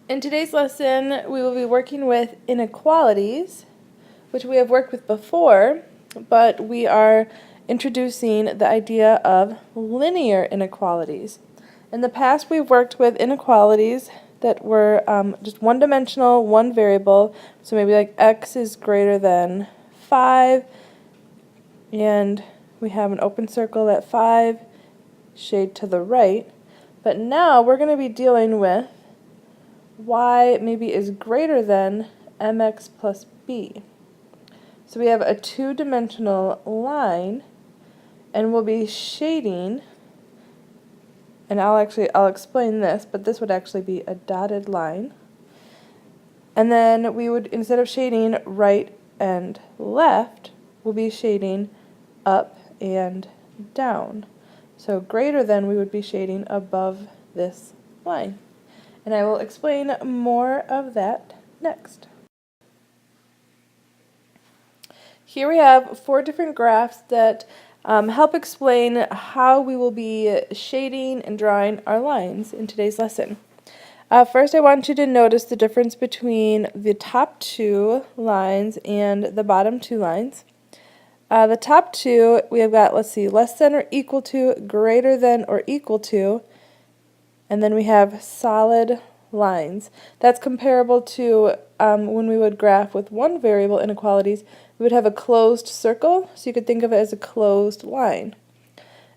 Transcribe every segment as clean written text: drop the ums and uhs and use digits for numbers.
In today's lesson, we will be working with inequalities, which we have worked with before, but we are introducing the idea of linear inequalities. In the past, we've worked with inequalities that were just one-dimensional, one variable, so maybe like x is greater than 5, and we have an open circle at 5, shade to the right. But now we're going to be dealing with y maybe is greater than mx plus b. So we have a two-dimensional line, and we'll be shading, and I'll explain this, but this would actually be a dotted line. And then we would, instead of shading right and left, we'll be shading up and down. So greater than, we would be shading above this line. And I will explain more of that next. Here we have 4 different graphs that help explain how we will be shading and drawing our lines in today's lesson. First, I want you to notice the difference between the top 2 lines and the bottom 2 lines. The top 2, we have got, let's see, less than or equal to, greater than or equal to, and then we have solid lines. That's comparable to when we would graph with one variable inequalities, we would have a closed circle, so you could think of it as a closed line.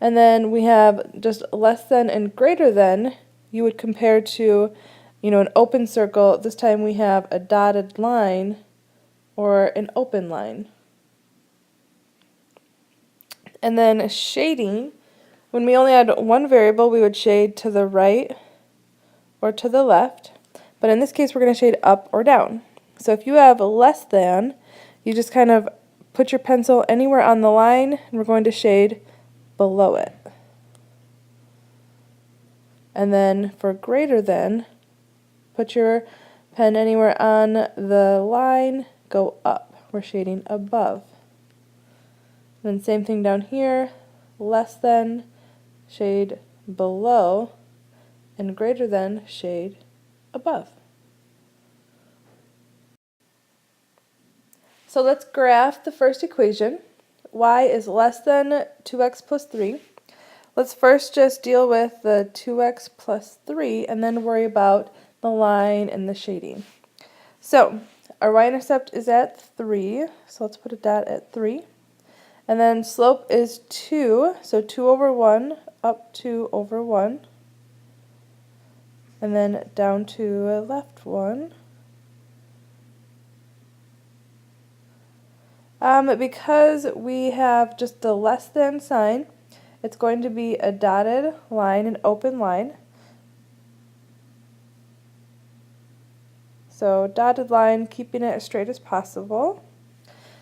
And then we have just less than and greater than, you would compare to, an open circle. This time we have a dotted line or an open line. And then shading, when we only had one variable, we would shade to the right or to the left, but in this case we're going to shade up or down. So if you have less than, you just kind of put your pencil anywhere on the line, and we're going to shade below it. And then for greater than, put your pen anywhere on the line, go up. We're shading above. And then same thing down here, less than, shade below, and greater than, shade above. So let's graph the first equation. Y is less than 2x plus 3. Let's first just deal with the 2x plus 3 and then worry about the line and the shading. So our y-intercept is at 3, so let's put a dot at 3. And then slope is 2, so 2 over 1 up 2 over 1. And then down to left 1. Because we have just the less than sign, it's going to be a dotted line, an open line. So dotted line, keeping it as straight as possible.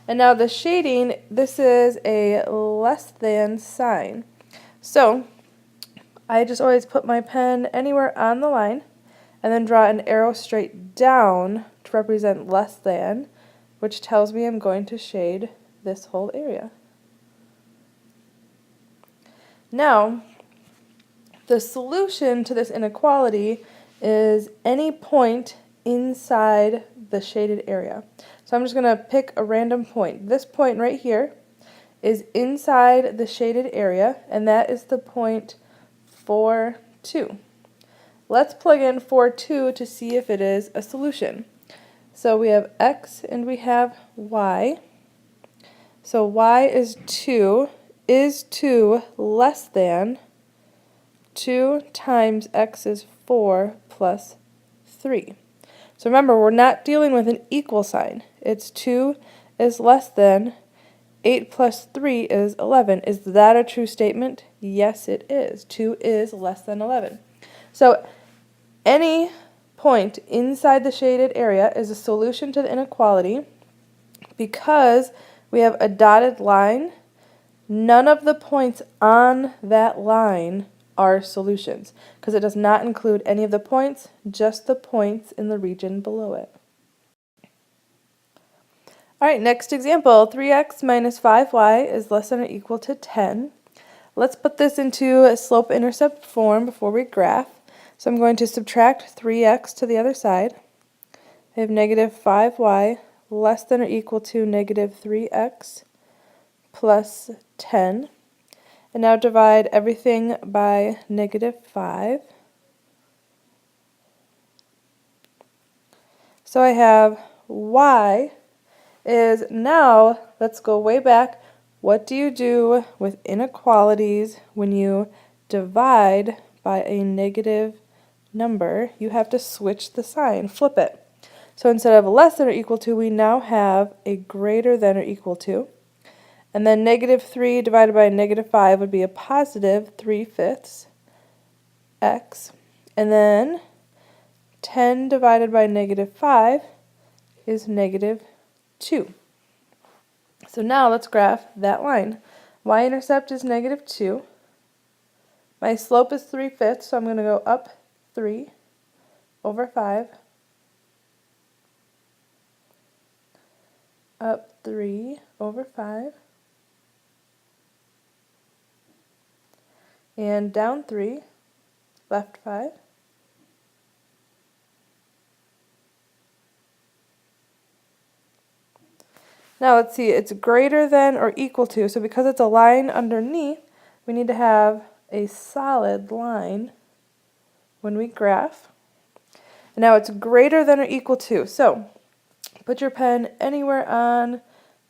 And now the shading, this is a less than sign. So I just always put my pen anywhere on the line and then draw an arrow straight down to represent less than, which tells me I'm going to shade this whole area. Now, the solution to this inequality is any point inside the shaded area. So I'm just going to pick a random point. This point right here is inside the shaded area, and that is the point 4, 2. Let's plug in 4, 2 to see if it is a solution. So we have x and we have y. So y is 2 less than 2 times x is 4 plus 3. So remember, we're not dealing with an equal sign. It's 2 is less than 8 plus 3 is 11. Is that a true statement? Yes, it is. 2 is less than 11. So any point inside the shaded area is a solution to the inequality because we have a dotted line. None of the points on that line are solutions because it does not include any of the points, just the points in the region below it. Alright, next example, 3x minus 5y is less than or equal to 10. Let's put this into a slope-intercept form before we graph. So I'm going to subtract 3x to the other side. I have negative 5y less than or equal to negative 3x plus 10. And now divide everything by negative 5. So I have y is now, let's go way back. What do you do with inequalities when you divide by a negative number? You have to switch the sign, flip it. So instead of less than or equal to, we now have a greater than or equal to. And then negative 3 divided by negative 5 would be a positive 3/5 x. And then 10 divided by negative 5 is negative 2. So now let's graph that line. Y-intercept is negative 2. My slope is 3/5, so I'm going to go up 3 over 5. Up 3 over 5. And down 3, left 5. Now let's see, it's greater than or equal to, so because it's a line underneath, we need to have a solid line when we graph. And now it's greater than or equal to, so put your pen anywhere on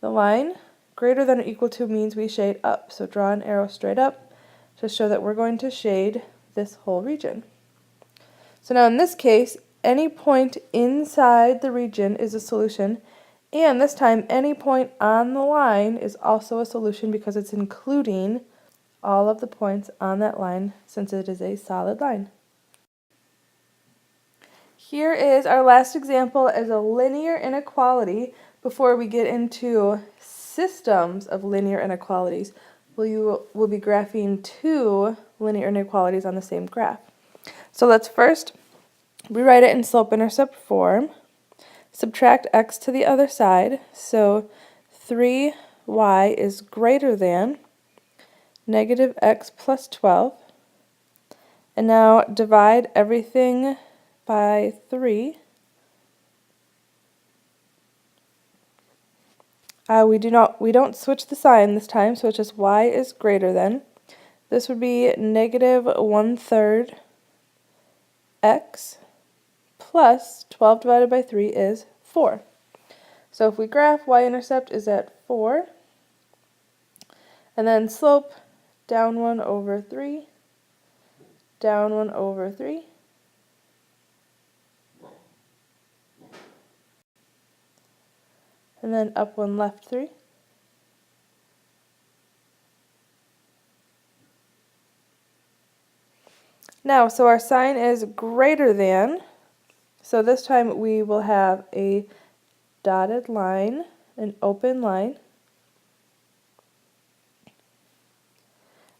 the line. Greater than or equal to means we shade up, so draw an arrow straight up to show that we're going to shade this whole region. So now in this case, any point inside the region is a solution, and this time any point on the line is also a solution because it's including all of the points on that line since it is a solid line. Here is our last example as a linear inequality before we get into systems of linear inequalities. We'll be graphing two linear inequalities on the same graph. So let's first rewrite it in slope-intercept form. Subtract x to the other side. So 3y is greater than negative x plus 12. And now divide everything by 3. We don't switch the sign this time, so it's just y is greater than. This would be negative 1/3 x plus 12 divided by 3 is 4. So if we graph, y-intercept is at 4. And then slope, down 1 over 3, down 1 over 3. And then up 1, left 3. Now, so our sign is greater than, so this time we will have a dotted line, an open line,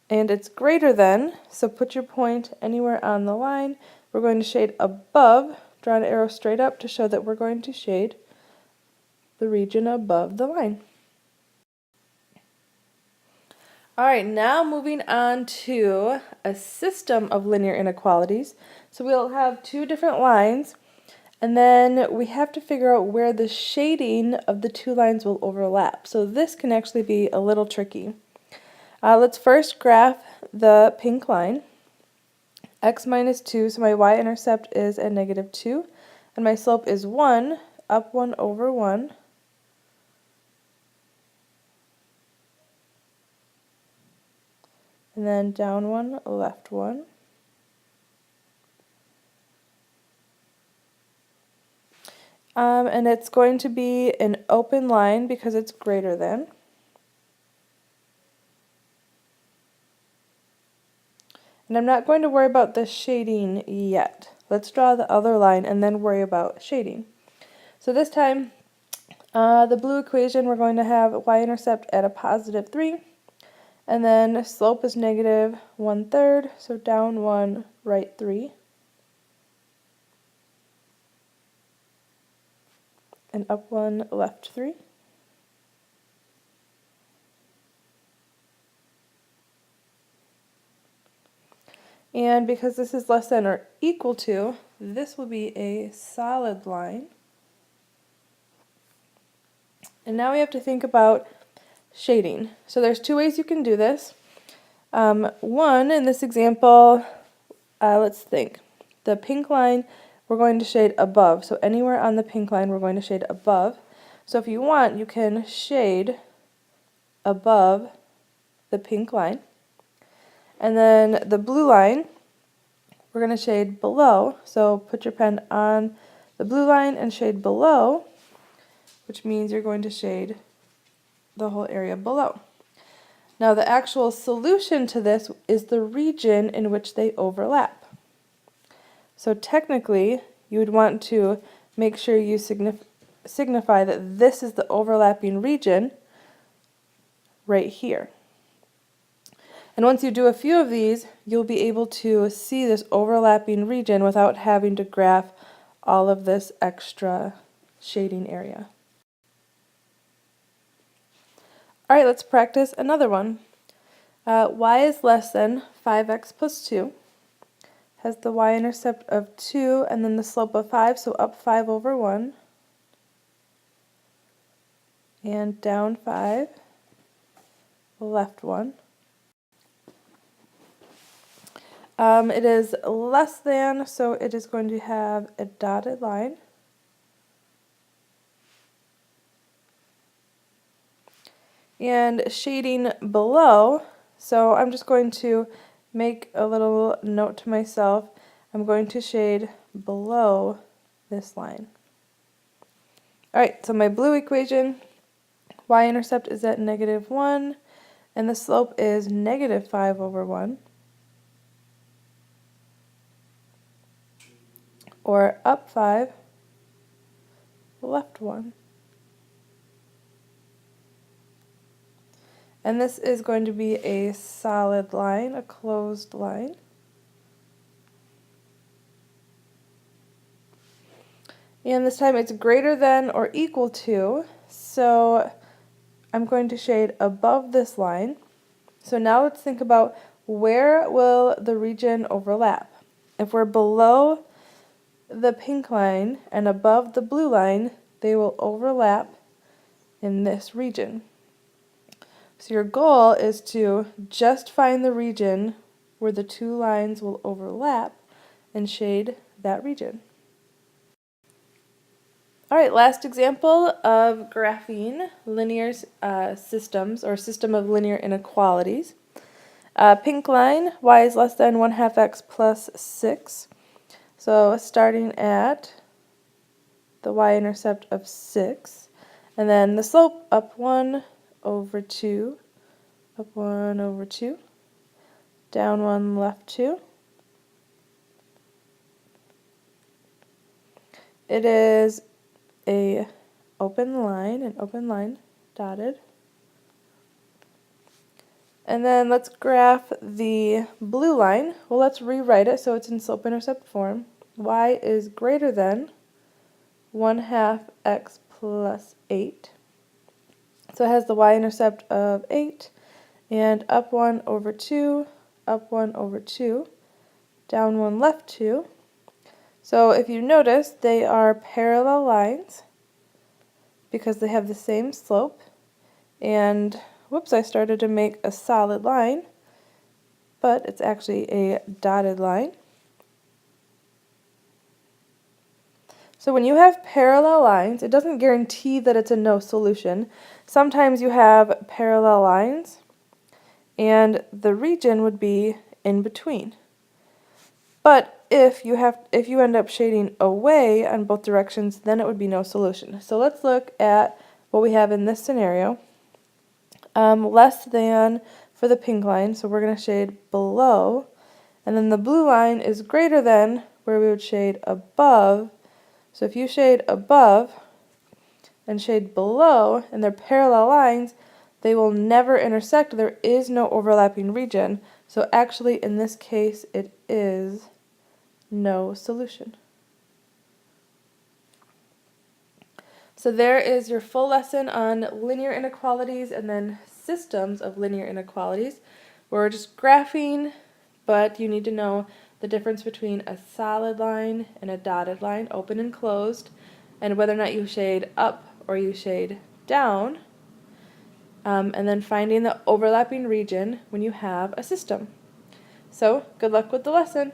and it's greater than, so put your point anywhere on the line. We're going to shade above, draw an arrow straight up to show that we're going to shade the region above the line. Alright, now moving on to a system of linear inequalities. So we'll have two different lines, and then we have to figure out where the shading of the two lines will overlap. So this can actually be a little tricky. Let's first graph the pink line. X minus 2, so my y-intercept is at negative 2, and my slope is 1, up 1 over 1. And then down 1, left 1. And it's going to be an open line because it's greater than. And I'm not going to worry about the shading yet. Let's draw the other line and then worry about shading. So this time, the blue equation, we're going to have y-intercept at a positive 3. And then slope is negative 1/3, so down 1, right 3. And up 1, left 3. And because this is less than or equal to, this will be a solid line. And now we have to think about shading. So there's two ways you can do this. One, in this example, let's think. The pink line we're going to shade above. So anywhere on the pink line we're going to shade above. So if you want, you can shade above the pink line. And then the blue line we're going to shade below. So put your pen on the blue line and shade below, which means you're going to shade the whole area below. Now the actual solution to this is the region in which they overlap. So technically, you would want to make sure you signify that this is the overlapping region right here. And once you do a few of these, you'll be able to see this overlapping region without having to graph all of this extra shading area. Alright, let's practice another one. Y is less than 5x plus 2. Has the y-intercept of 2 and then the slope of 5, so up 5 over 1. And down 5, left 1. It is less than, so it is going to have a dotted line. And shading below, so I'm just going to make a little note to myself. I'm going to shade below this line. Alright, so my blue equation, y-intercept is at -1, and the slope is -5 over 1. Or up 5, left 1. And this is going to be a solid line, a closed line. And this time it's greater than or equal to, so I'm going to shade above this line. So now let's think about where will the region overlap. If we're below the pink line and above the blue line, they will overlap in this region. So your goal is to just find the region where the two lines will overlap and shade that region. Alright, last example of graphing linear systems or system of linear inequalities. Pink line, y is less than 1/2 x plus 6. So starting at the y-intercept of 6, and then the slope up 1 over 2, up 1 over 2, down 1, left 2. It is an open line dotted. And then let's graph the blue line. Well, let's rewrite it so it's in slope-intercept form. Y is greater than 1/2 x plus 8. So it has the y-intercept of 8, and up 1 over 2, up 1 over 2, down 1, left 2. So if you notice, they are parallel lines because they have the same slope. And whoops, I started to make a solid line, but it's actually a dotted line. So when you have parallel lines, it doesn't guarantee that it's a no solution. Sometimes you have parallel lines, and the region would be in between. But if you end up shading away on both directions, then it would be no solution. So let's look at what we have in this scenario. Less than for the pink line, so we're going to shade below, and then the blue line is greater than, where we would shade above. So if you shade above and shade below, and they're parallel lines, they will never intersect. There is no overlapping region. So actually, in this case, it is no solution. So there is your full lesson on linear inequalities and then systems of linear inequalities. We're just graphing but you need to know the difference between a solid line and a dotted line, open and closed, and whether or not you shade up or you shade down, and then finding the overlapping region when you have a system. So, good luck with the lesson.